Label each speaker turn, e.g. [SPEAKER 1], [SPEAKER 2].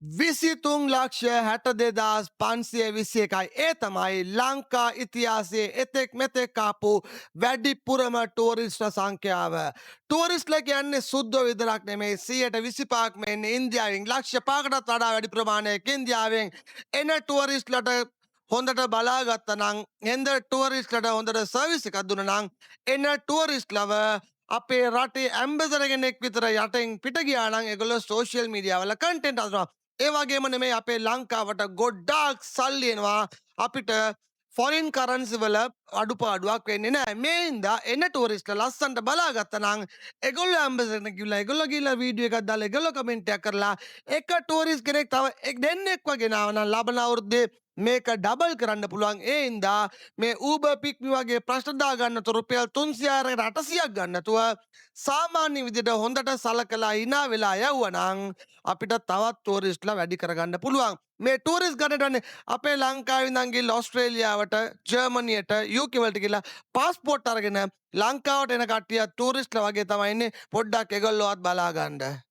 [SPEAKER 1] 23 ලක්ෂ 62,521යි. ඒ තමයි ලංකා ඉතිහාසයේ එතෙක් මෙතෙක් ආපු වැඩිපුරම ටූරිස්ට්ල සංඛ්‍යාව. ටූරිස්ට්ල කියන්නේ සුද්දෝ විතරක් නෙමෙයි 125ක්ම එන්නේ ඉන්දියාවෙන්. ලක්ෂ 5කටත් වඩා වැඩි ප්‍රමාණයක් ඉන්දියාවෙන් එන ටූරිස්ට්ලට හොඳට බලාගත්තා නම් එන්ද ටූරිස්ට්ලට හොඳට සර්විස් එකක් දුන්නා නම් එන ටූරිස්ට්ලව අපේ රටේ ඇම්බසඩර් කෙනෙක් විතර යටින් පිට ගියා නම් ඒගොල්ලෝ සෝෂියල් මීඩියා වල කන්ටෙන්ට් අදනවා. ඒ වගේම නෙමෙයි අපේ ලංකාවට ගොඩාක් සල්ලි එනවා අපිට ෆොරින් කරන්සි වල අඩුපාඩුවක් වෙන්නේ නැහැ. මේ හින්දා එන ටූරිස්ට්ලා ලස්සනට බලාගත්තා නම් ඒගොල්ලෝ ඇම්බසඩර් කෙනෙක් ගිහලා ඒගොල්ලෝ ගිහලා වීඩියෝ එකක් දාලා ඒගොල්ලෝ කමෙන්ට් එකක් කරලා එක ටූරිස්ට් කෙනෙක් තව දෙන්නෙක්ව ගෙනාව නම් ලබන අවුරුද්දේ මේක ඩබල් කරන්න පුළුවන්. ඒ හින්දා මේ Uber Pick me වගේ ප්‍රශ්න දාගන්නතු රුපියල් 300කට 800ක් ගන්නතුව සාමාන්‍ය විදිහට හොඳට සලකලා hina වෙලා යවුවනම් අපිට තවත් ටූරිස්ට්ලා වැඩි කරගන්න පුළුවන්. මේ ටූරිස්ට් ගන්නටනේ අපේ ලංකාවේ ඉඳන් ගිහලා ඕස්ට්‍රේලියාවට, ජර්මනියට, UK වලට ගිහලා පාස්පෝර්ට් අරගෙන ලංකාවට එන කට්ටිය ටූරිස්ට්ලා වගේ තමයි ඉන්නේ. පොඩ්ඩක් ඒගොල්ලෝවත් බලා ගන්න.